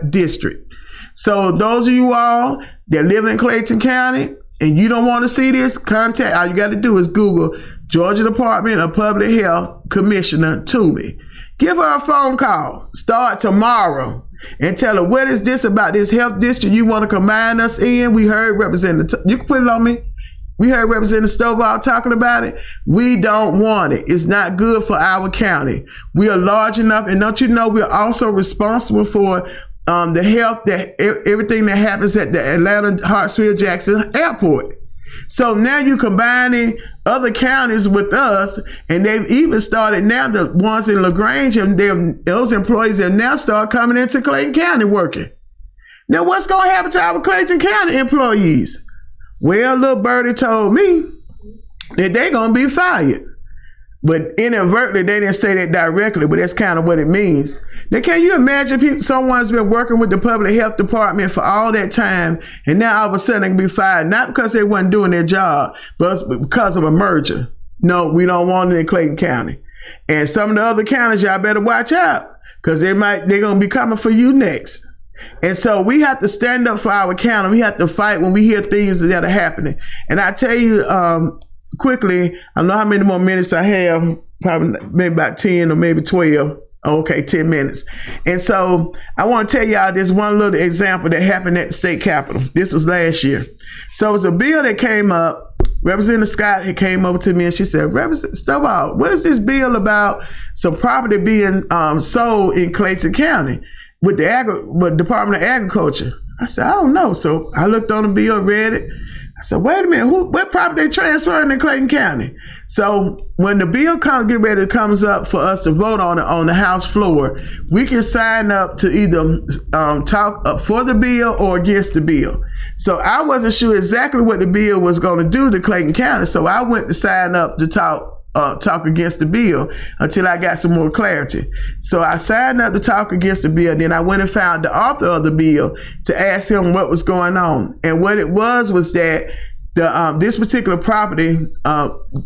District. So those of you all that live in Clayton County and you don't want to see this, all you got to do is Google Georgia Department of Public Health Commissioner Toomey. Give her a phone call. Start tomorrow and tell her, what is this about this health district you want to combine us in? We heard Representative, you can put it on me. We heard Representative Stovall talking about it. We don't want it. It's not good for our county. We are large enough, and don't you know we're also responsible for the health, everything that happens at the Atlanta Hartsfield-Jackson Airport. So now you're combining other counties with us, and they've even started now, the ones in LaGrange, and those employees have now started coming into Clayton County working. Now what's going to happen to our Clayton County employees? Well, little birdie told me that they're going to be fired. But inadvertently, they didn't say that directly, but that's kind of what it means. Now, can you imagine someone's been working with the public health department for all that time, and now all of a sudden they can be fired, not because they weren't doing their job, but because of a merger. No, we don't want it in Clayton County. And some of the other counties, y'all better watch out, because they're going to be coming for you next. And so we have to stand up for our county. We have to fight when we hear things that are happening. And I tell you quickly, I don't know how many more minutes I have, probably maybe about 10 or maybe 12. Okay, 10 minutes. And so I want to tell y'all this one little example that happened at the state capitol. This was last year. So it was a bill that came up. Representative Scott had came over to me and she said, Representative Stovall, what is this bill about some property being sold in Clayton County with the Department of Agriculture? I said, I don't know. So I looked on the bill, read it. I said, wait a minute, what property they transferring in Clayton County? So when the bill comes up for us to vote on the House floor, we can sign up to either talk for the bill or against the bill. So I wasn't sure exactly what the bill was going to do to Clayton County, so I went to sign up to talk against the bill until I got some more clarity. So I signed up to talk against the bill. Then I went and found the author of the bill to ask him what was going on. And what it was that this particular property,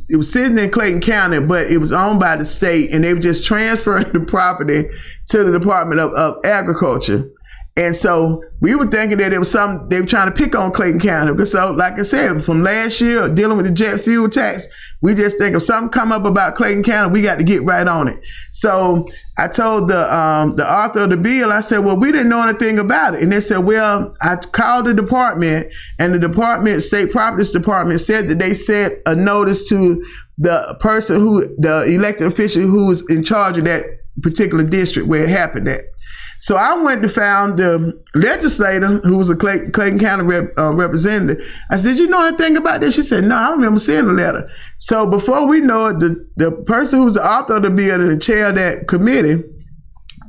it was sitting in Clayton County, but it was owned by the state, and they were just transferring the property to the Department of Agriculture. And so we were thinking that it was something they were trying to pick on Clayton County. Because so, like I said, from last year, dealing with the jet fuel tax, we just think if something come up about Clayton County, we got to get right on it. So I told the author of the bill, I said, well, we didn't know anything about it. And they said, well, I called the department, and the state properties department said that they sent a notice to the elected official who was in charge of that particular district where it happened at. So I went and found the legislator who was a Clayton County representative. I said, you know anything about this? She said, no, I don't remember seeing the letter. So before we know it, the person who's the author of the bill and the chair of that committee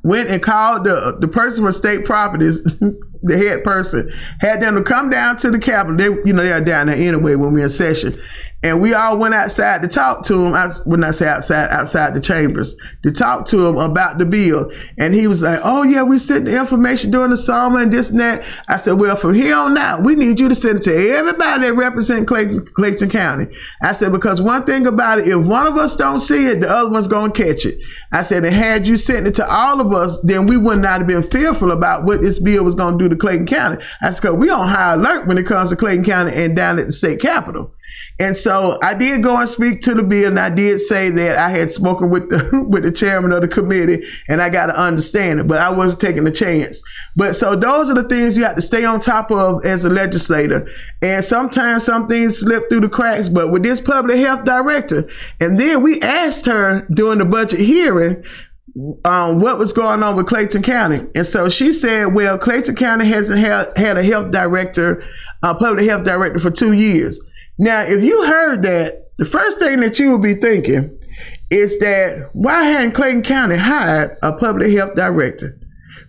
went and called the person for state properties, the head person, had them to come down to the Capitol. They are down there anyway when we're in session. And we all went outside to talk to him. When I say outside the chambers, to talk to him about the bill. And he was like, oh yeah, we sent the information during the summer and this and that. I said, well, from here on out, we need you to send it to everybody that represents Clayton County. I said, because one thing about it, if one of us don't see it, the other one's going to catch it. I said, and had you sent it to all of us, then we would not have been fearful about what this bill was going to do to Clayton County. I said, because we on high alert when it comes to Clayton County and down at the state capitol. And so I did go and speak to the bill, and I did say that I had spoken with the chairman of the committee, and I got to understand it, but I wasn't taking a chance. But so those are the things you have to stay on top of as a legislator. And sometimes some things slip through the cracks, but with this public health director, and then we asked her during the budget hearing what was going on with Clayton County. And so she said, well, Clayton County hasn't had a health director, public health director for 2 years. Now, if you heard that, the first thing that you would be thinking is that why hadn't Clayton County hired a public health director?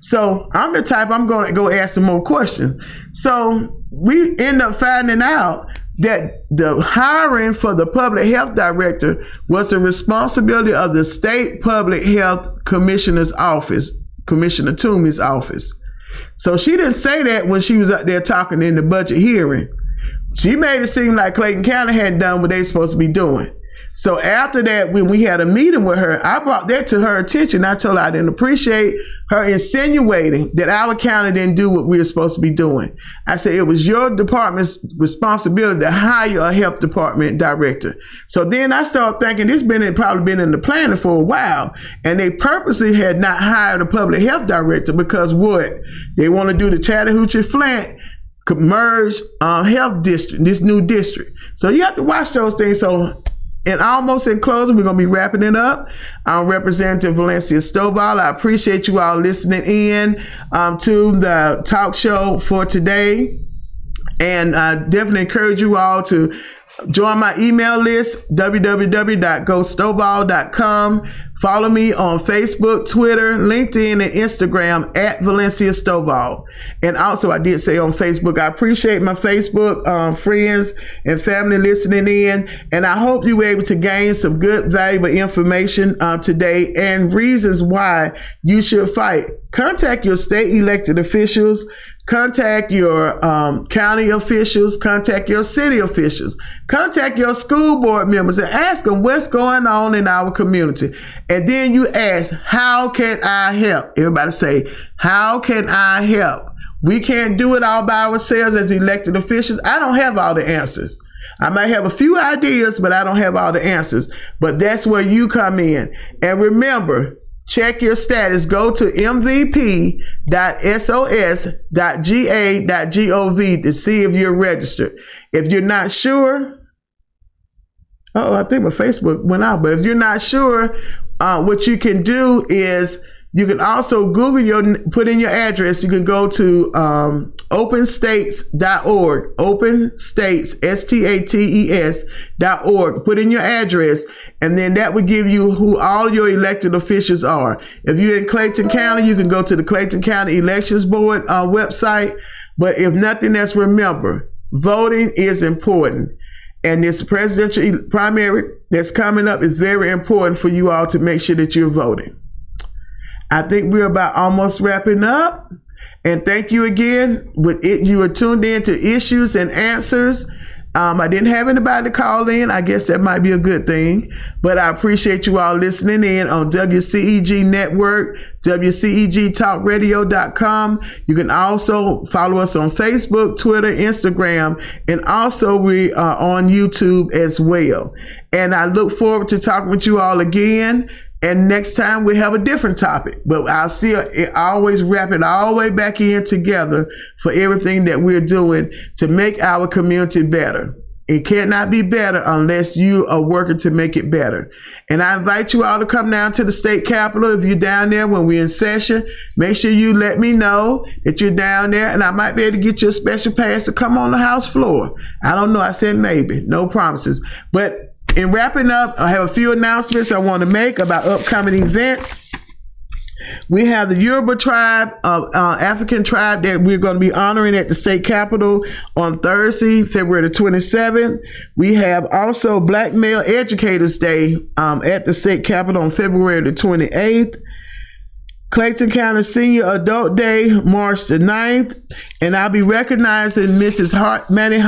So I'm the type, I'm going to go ask some more questions. So we end up finding out that the hiring for the public health director was the responsibility of the state public health commissioner's office, Commissioner Toomey's office. So she didn't say that when she was up there talking in the budget hearing. She made it seem like Clayton County hadn't done what they were supposed to be doing. So after that, when we had a meeting with her, I brought that to her attention. I told her I didn't appreciate her insinuating that our county didn't do what we were supposed to be doing. I said it was your department's responsibility to hire a health department director. So then I started thinking this probably been in the planning for a while, and they purposely had not hired a public health director because what? They want to do the Chattahoochee-Flint merge health district, this new district. So you have to watch those things. So, and almost in closing, we're going to be wrapping it up. I'm Representative Valencia Stovall. I appreciate you all listening in to the talk show for today. And I definitely encourage you all to join my email list, www.gostovall.com. Follow me on Facebook, Twitter, LinkedIn, and Instagram at Valencia Stovall. And also, I did say on Facebook, I appreciate my Facebook friends and family listening in. And I hope you were able to gain some good, valuable information today and reasons why you should fight. Contact your state elected officials. Contact your county officials, contact your city officials, contact your school board members and ask them what's going on in our community. And then you ask, how can I help? Everybody say, how can I help? We can't do it all by ourselves as elected officials. I don't have all the answers. I might have a few ideas, but I don't have all the answers. But that's where you come in. And remember, check your status. Go to mvp.sos.ga.gov to see if you're registered. If you're not sure, I think my Facebook went out, but if you're not sure, what you can do is You can also put in your address. You can go to openstates.org, openstates.org. Put in your address, and then that would give you who all your elected officials are. If you're in Clayton County, you can go to the Clayton County Elections Board website. But if nothing else, remember, voting is important. And this presidential primary that's coming up is very important for you all to make sure that you're voting. I think we're about almost wrapping up. And thank you again. You were tuned in to Issues and Answers. I didn't have anybody to call in. I guess that might be a good thing. But I appreciate you all listening in on WCEG Network, WCEGTalkRadio.com. You can also follow us on Facebook, Twitter, Instagram, and also we are on YouTube as well. And I look forward to talking with you all again. And next time we have a different topic, but I'll still always wrap it all the way back in together for everything that we're doing to make our community better. It cannot be better unless you are working to make it better. And I invite you all to come down to the state capitol. If you're down there when we're in session, make sure you let me know that you're down there, and I might be able to get you a special pass to come on the House floor. I don't know. I said maybe. No promises. But in wrapping up, I have a few announcements I want to make about upcoming events. We have the Yoruba tribe, African tribe, that we're going to be honoring at the state capitol on Thursday, February the 27th. We have also Black Male Educators Day at the state capitol on February the 28th. Clayton County Senior Adult Day, March the 9th. And I'll be recognizing Mrs. Maddie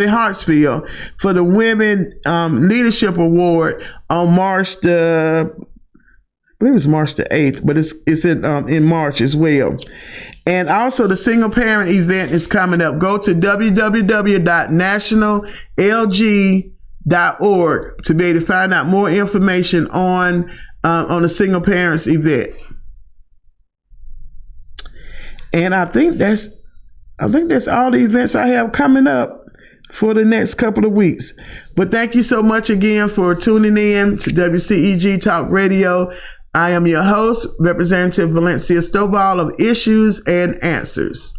Hartsfield for the Women Leadership Award on March the 8th, but it's in March as well. And also the single parent event is coming up. Go to www.nationallg.org to be able to find out more information on the single parents event. And I think that's all the events I have coming up for the next couple of weeks. But thank you so much again for tuning in to WCEG Talk Radio. I am your host, Representative Valencia Stovall of Issues and Answers.